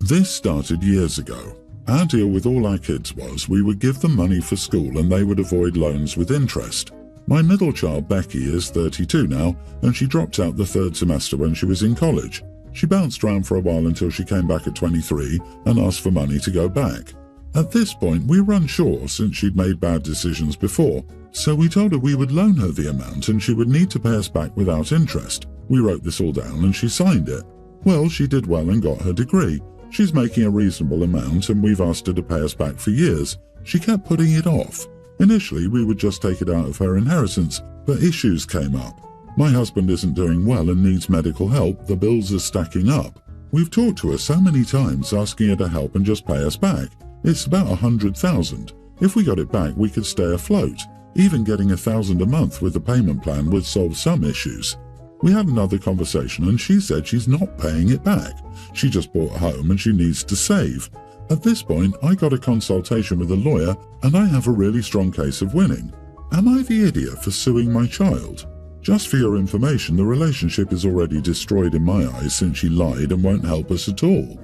This started years ago. Our deal with all our kids was we would give them money for school and they would avoid loans with interest. My middle child, Becky, is 32 now, and she dropped out the third semester when she was in college. She bounced around for a while until she came back at 23 and asked for money to go back. At this point, we were unsure since she'd made bad decisions before, so we told her we would loan her the amount and she would need to pay us back without interest. We wrote this all down and she signed it. Well, she did well and got her degree. She's making a reasonable amount and we've asked her to pay us back for years. She kept putting it off. Initially, we would just take it out of her inheritance, but issues came up. My husband isn't doing well and needs medical help. The bills are stacking up. We've talked to her so many times asking her to help and just pay us back. It's about $100,000. If we got it back, we could stay afloat. Even getting $1,000 a month with the payment plan would solve some issues. We had another conversation and she said she's not paying it back. She just bought a home and she needs to save. At this point, I got a consultation with a lawyer and I have a really strong case of winning. Am I the idiot for suing my child? Just for your information, the relationship is already destroyed in my eyes since she lied and won't help us at all.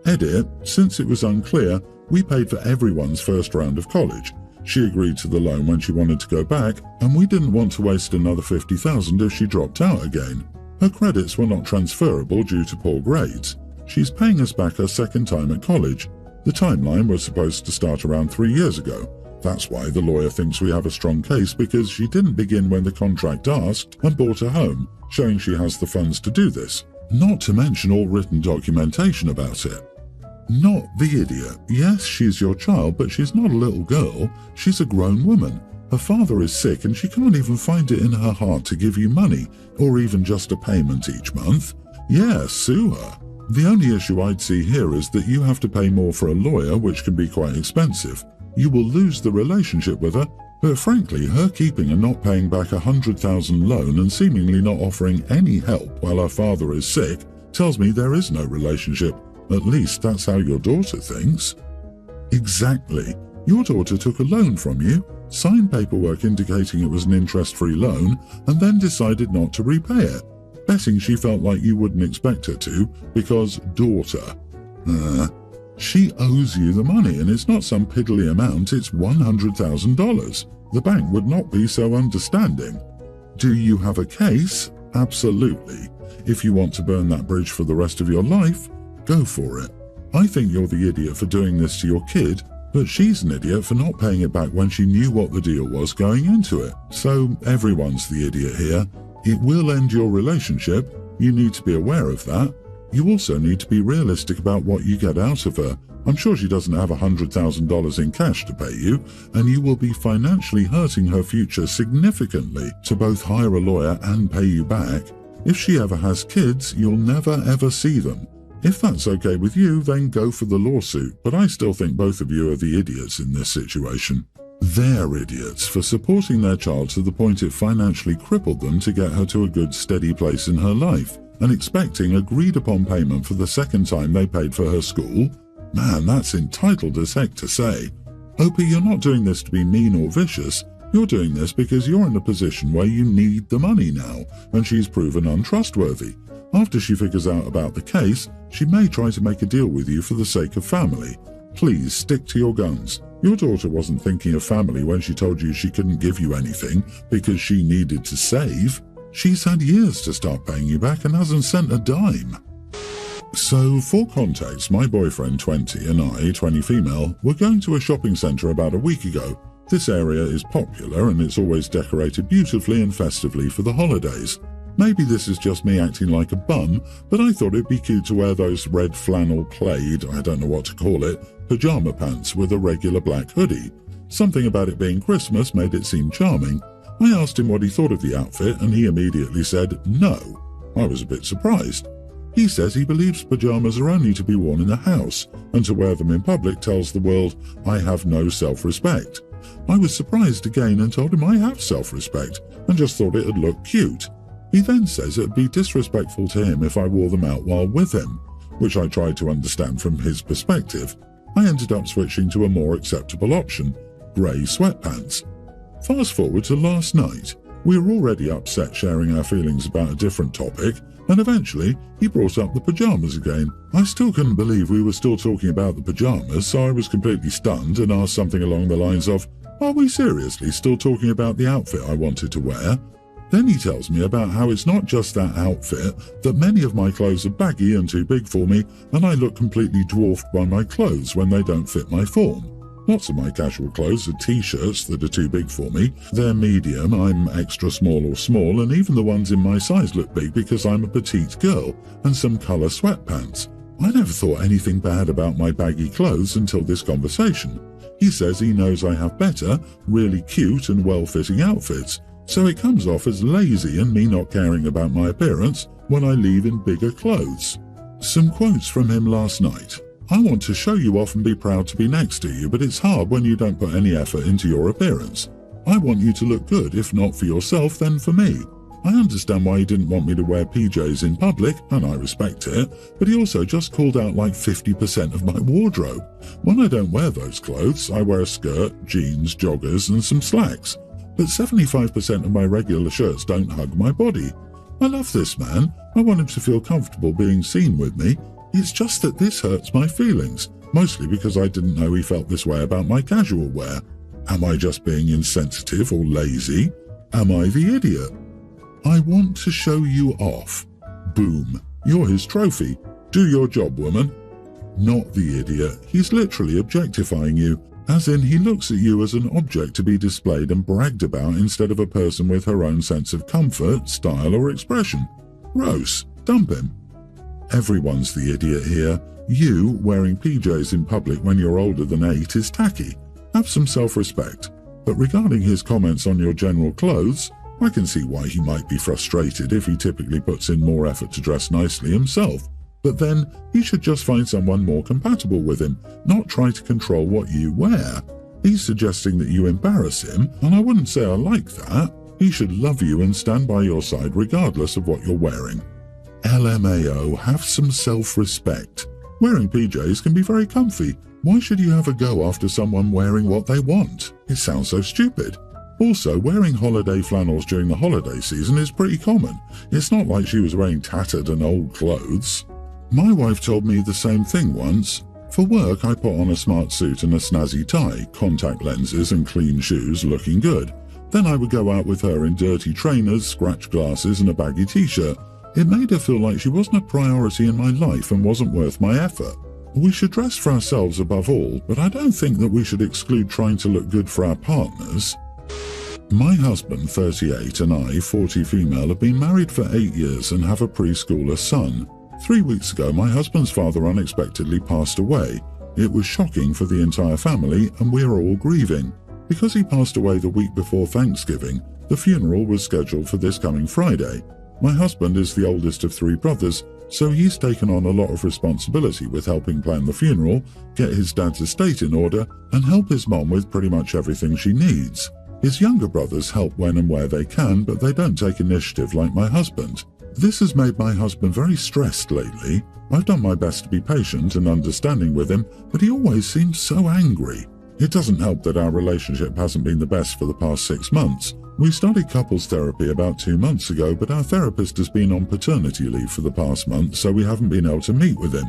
Edit, since it was unclear, we paid for everyone's first round of college. She agreed to the loan when she wanted to go back, and we didn't want to waste another $50,000 if she dropped out again. Her credits were not transferable due to poor grades. She's paying us back her second time at college. The timeline was supposed to start around 3 years ago. That's why the lawyer thinks we have a strong case, because she didn't begin when the contract asked and bought a home, showing she has the funds to do this. Not to mention all written documentation about it. Not the idiot. Yes, she's your child, but she's not a little girl. She's a grown woman. Her father is sick and she can't even find it in her heart to give you money, or even just a payment each month. Yeah, sue her. The only issue I'd see here is that you have to pay more for a lawyer, which can be quite expensive. You will lose the relationship with her, but frankly, her keeping and not paying back $100,000 loan and seemingly not offering any help while her father is sick tells me there is no relationship. At least that's how your daughter thinks. Exactly. Your daughter took a loan from you, signed paperwork indicating it was an interest-free loan, and then decided not to repay it, betting she felt like you wouldn't expect her to because daughter. She owes you the money, and it's not some piddly amount, it's $100,000. The bank would not be so understanding. Do you have a case? Absolutely. If you want to burn that bridge for the rest of your life, go for it. I think you're the idiot for doing this to your kid, but she's an idiot for not paying it back when she knew what the deal was going into it. So everyone's the idiot here. It will end your relationship. You need to be aware of that. You also need to be realistic about what you get out of her. I'm sure she doesn't have $100,000 in cash to pay you, and you will be financially hurting her future significantly to both hire a lawyer and pay you back. If she ever has kids, you'll never ever see them. If that's okay with you, then go for the lawsuit, but I still think both of you are the idiots in this situation. They're idiots for supporting their child to the point it financially crippled them to get her to a good steady place in her life, and expecting agreed upon payment for the second time they paid for her school. Man, that's entitled as heck to say. Opie, you're not doing this to be mean or vicious. You're doing this because you're in a position where you need the money now, and she's proven untrustworthy. After she figures out about the case, she may try to make a deal with you for the sake of family. Please stick to your guns. Your daughter wasn't thinking of family when she told you she couldn't give you anything because she needed to save. She's had years to start paying you back and hasn't sent a dime. So, for context, my boyfriend, 20, and I, 20 female, were going to a shopping centre about a week ago. This area is popular and it's always decorated beautifully and festively for the holidays. Maybe this is just me acting like a bum, but I thought it'd be cute to wear those red flannel plaid, I don't know what to call it, pajama pants with a regular black hoodie. Something about it being Christmas made it seem charming. I asked him what he thought of the outfit and he immediately said no. I was a bit surprised. He says he believes pajamas are only to be worn in the house, and to wear them in public tells the world I have no self-respect. I was surprised again and told him I have self-respect and just thought it'd look cute. He then says it'd be disrespectful to him if I wore them out while with him, which I tried to understand from his perspective. I ended up switching to a more acceptable option, grey sweatpants. Fast forward to last night. We were already upset sharing our feelings about a different topic, And eventually, he brought up the pyjamas again. I still couldn't believe we were still talking about the pyjamas, so I was completely stunned and asked something along the lines of, "Are we seriously still talking about the outfit I wanted to wear?" Then he tells me about how it's not just that outfit, that many of my clothes are baggy and too big for me, and I look completely dwarfed by my clothes when they don't fit my form. Lots of my casual clothes are t-shirts that are too big for me. They're medium, I'm extra small or small, and even the ones in my size look big because I'm a petite girl, and some colour sweatpants. I never thought anything bad about my baggy clothes until this conversation. He says he knows I have better, really cute and well-fitting outfits, so it comes off as lazy and me not caring about my appearance when I leave in bigger clothes. Some quotes from him last night. "I want to show you off and be proud to be next to you, but it's hard when you don't put any effort into your appearance. I want you to look good, if not for yourself, then for me. I understand why he didn't want me to wear PJs in public, and I respect it, but he also just called out like 50% of my wardrobe. When I don't wear those clothes, I wear a skirt, jeans, joggers, and some slacks. But 75% of my regular shirts don't hug my body. I love this man. I want him to feel comfortable being seen with me. It's just that this hurts my feelings, mostly because I didn't know he felt this way about my casual wear. Am I just being insensitive or lazy? Am I the idiot? I want to show you off. Boom. You're his trophy. Do your job, woman." Not the idiot. He's literally objectifying you. As in, he looks at you as an object to be displayed and bragged about instead of a person with her own sense of comfort, style or expression. Gross. Dump him. Everyone's the idiot here. You wearing PJs in public when you're older than 8 is tacky. Have some self-respect. But regarding his comments on your general clothes, I can see why he might be frustrated if he typically puts in more effort to dress nicely himself. But then, he should just find someone more compatible with him, not try to control what you wear. He's suggesting that you embarrass him, and I wouldn't say I like that. He should love you and stand by your side regardless of what you're wearing. LMAO, have some self-respect. Wearing PJs can be very comfy. Why should you have a go after someone wearing what they want? It sounds so stupid. Also, wearing holiday flannels during the holiday season is pretty common. It's not like she was wearing tattered and old clothes. My wife told me the same thing once. For work, I put on a smart suit and a snazzy tie, contact lenses and clean shoes, looking good. Then I would go out with her in dirty trainers, scratch glasses and a baggy t-shirt. It made her feel like she wasn't a priority in my life and wasn't worth my effort. We should dress for ourselves above all, but I don't think that we should exclude trying to look good for our partners. My husband, 38, and I, 40 female, have been married for 8 years and have a preschooler son. 3 weeks ago, my husband's father unexpectedly passed away. It was shocking for the entire family, and we're all grieving. Because he passed away the week before Thanksgiving, the funeral was scheduled for this coming Friday. My husband is the oldest of 3 brothers, so he's taken on a lot of responsibility with helping plan the funeral, get his dad's estate in order, and help his mom with pretty much everything she needs. His younger brothers help when and where they can, but they don't take initiative like my husband. This has made my husband very stressed lately. I've done my best to be patient and understanding with him, but he always seems so angry. It doesn't help that our relationship hasn't been the best for the past 6 months. We started couples therapy about 2 months ago, but our therapist has been on paternity leave for the past month, so we haven't been able to meet with him.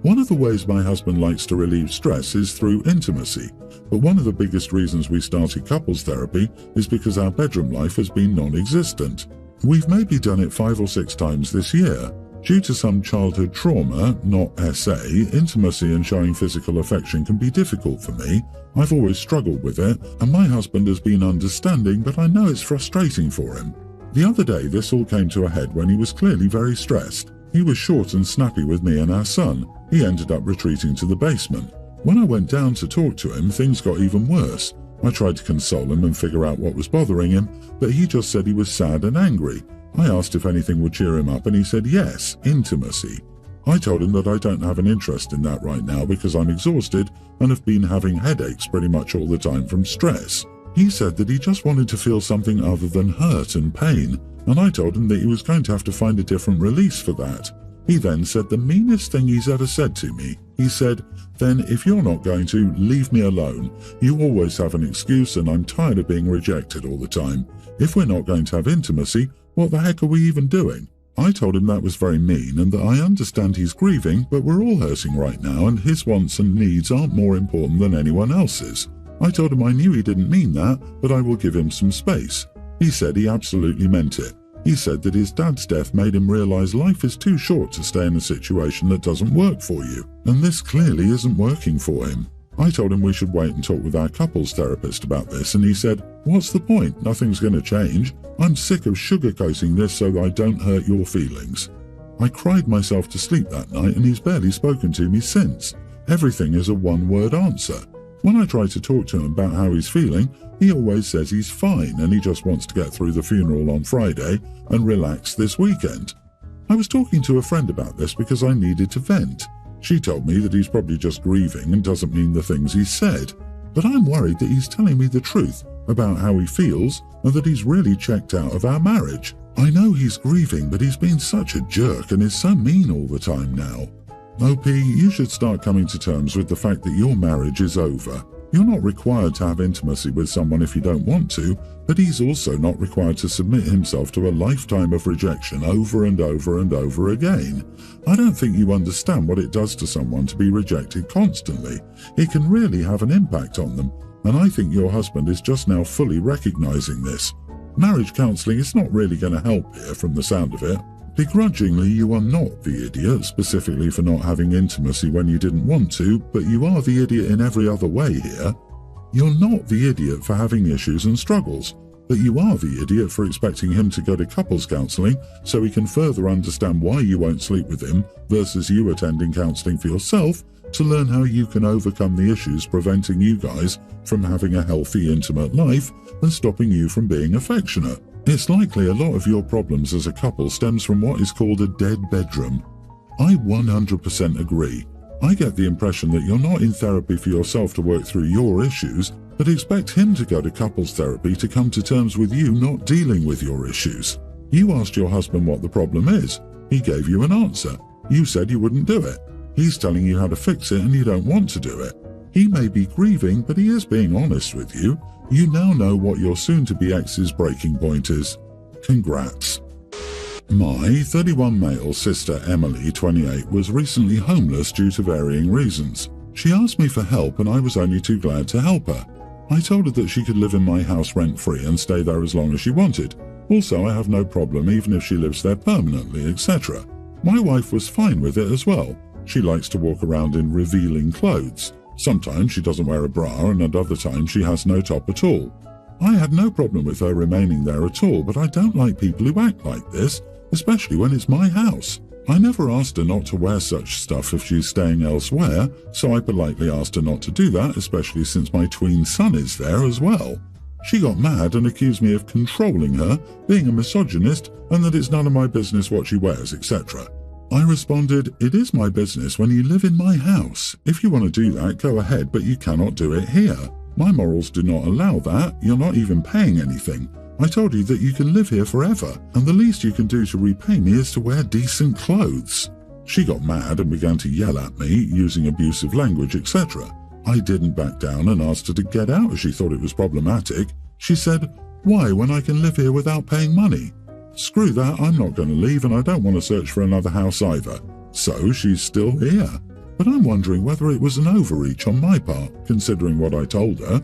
One of the ways my husband likes to relieve stress is through intimacy, but one of the biggest reasons we started couples therapy is because our bedroom life has been non-existent. We've maybe done it 5 or 6 times this year. Due to some childhood trauma, not SA, intimacy and showing physical affection can be difficult for me. I've always struggled with it, and my husband has been understanding, but I know it's frustrating for him. The other day this all came to a head when he was clearly very stressed. He was short and snappy with me and our son. He ended up retreating to the basement. When I went down to talk to him, things got even worse. I tried to console him and figure out what was bothering him, but he just said he was sad and angry. I asked if anything would cheer him up and he said yes, intimacy. I told him that I don't have an interest in that right now because I'm exhausted and have been having headaches pretty much all the time from stress. He said that he just wanted to feel something other than hurt and pain, and I told him that he was going to have to find a different release for that. He then said the meanest thing he's ever said to me. He said, "Then if you're not going to, leave me alone. You always have an excuse and I'm tired of being rejected all the time. If we're not going to have intimacy, what the heck are we even doing?" I told him that was very mean and that I understand he's grieving, but we're all hurting right now and his wants and needs aren't more important than anyone else's. I told him I knew he didn't mean that, but I will give him some space. He said he absolutely meant it. He said that his dad's death made him realize life is too short to stay in a situation that doesn't work for you, and this clearly isn't working for him. I told him we should wait and talk with our couples therapist about this, and he said, "What's the point? Nothing's going to change. I'm sick of sugarcoating this so that I don't hurt your feelings." I cried myself to sleep that night, and he's barely spoken to me since. Everything is a one-word answer. When I try to talk to him about how he's feeling, he always says he's fine and he just wants to get through the funeral on Friday and relax this weekend. I was talking to a friend about this because I needed to vent. She told me that he's probably just grieving and doesn't mean the things he said. But I'm worried that he's telling me the truth about how he feels and that he's really checked out of our marriage. I know he's grieving, but he's been such a jerk and is so mean all the time now. OP, you should start coming to terms with the fact that your marriage is over. You're not required to have intimacy with someone if you don't want to, but he's also not required to submit himself to a lifetime of rejection over and over and over again. I don't think you understand what it does to someone to be rejected constantly. It can really have an impact on them, and I think your husband is just now fully recognizing this. Marriage counseling is not really going to help here from the sound of it. Begrudgingly, you are not the idiot, specifically for not having intimacy when you didn't want to, but you are the idiot in every other way here. You're not the idiot for having issues and struggles, but you are the idiot for expecting him to go to couples counseling so he can further understand why you won't sleep with him versus you attending counseling for yourself to learn how you can overcome the issues preventing you guys from having a healthy, intimate life and stopping you from being affectionate. It's likely a lot of your problems as a couple stems from what is called a dead bedroom. I 100% agree. I get the impression that you're not in therapy for yourself to work through your issues, but expect him to go to couples therapy to come to terms with you not dealing with your issues. You asked your husband what the problem is. He gave you an answer. You said you wouldn't do it. He's telling you how to fix it and you don't want to do it. He may be grieving, but he is being honest with you. You now know what your soon-to-be ex's breaking point is. Congrats. My 31 male sister Emily, 28, was recently homeless due to varying reasons. She asked me for help and I was only too glad to help her. I told her that she could live in my house rent-free and stay there as long as she wanted. Also, I have no problem even if she lives there permanently, etc. My wife was fine with it as well. She likes to walk around in revealing clothes. Sometimes she doesn't wear a bra and at other times she has no top at all. I had no problem with her remaining there at all, but I don't like people who act like this, especially when it's my house. I never asked her not to wear such stuff if she's staying elsewhere, so I politely asked her not to do that, especially since my tween son is there as well. She got mad and accused me of controlling her, being a misogynist, and that it's none of my business what she wears, etc. I responded, "It is my business when you live in my house. If you want to do that, go ahead, but you cannot do it here. My morals do not allow that. You're not even paying anything. I told you that you can live here forever, and the least you can do to repay me is to wear decent clothes." She got mad and began to yell at me, using abusive language, etc. I didn't back down and asked her to get out as she thought it was problematic. She said, "Why, when I can live here without paying money?" Screw that, I'm not going to leave and I don't want to search for another house either. So she's still here. But I'm wondering whether it was an overreach on my part, considering what I told her.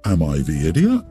Am I the idiot?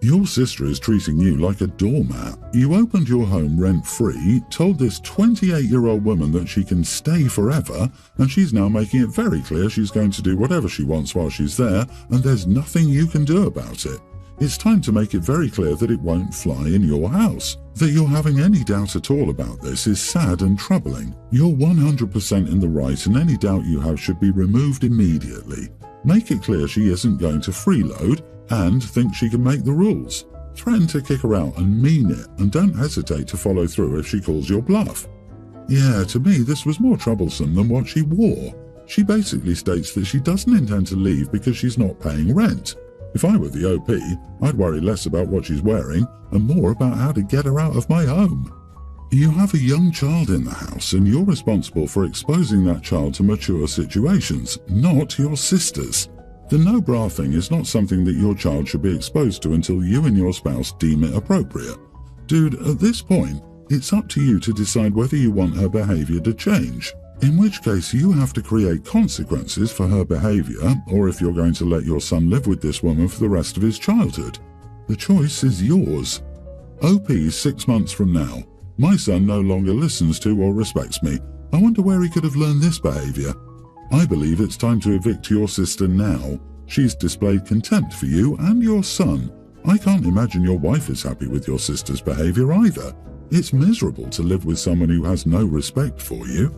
Your sister is treating you like a doormat. You opened your home rent-free, told this 28-year-old woman that she can stay forever, and she's now making it very clear she's going to do whatever she wants while she's there, and there's nothing you can do about it. It's time to make it very clear that it won't fly in your house. That you're having any doubt at all about this is sad and troubling. You're 100% in the right and any doubt you have should be removed immediately. Make it clear she isn't going to freeload and think she can make the rules. Threaten to kick her out and mean it, and don't hesitate to follow through if she calls your bluff. Yeah, to me this was more troublesome than what she wore. She basically states that she doesn't intend to leave because she's not paying rent. If I were the OP, I'd worry less about what she's wearing and more about how to get her out of my home. You have a young child in the house and you're responsible for exposing that child to mature situations, not your sister's. The no bra thing is not something that your child should be exposed to until you and your spouse deem it appropriate. Dude, at this point, It's up to you to decide whether you want her behavior to change, in which case you have to create consequences for her behavior, or if you're going to let your son live with this woman for the rest of his childhood. The choice is yours. OP 6 months from now. My son no longer listens to or respects me. I wonder where he could have learned this behavior. I believe it's time to evict your sister now. She's displayed contempt for you and your son. I can't imagine your wife is happy with your sister's behavior either. It's miserable to live with someone who has no respect for you.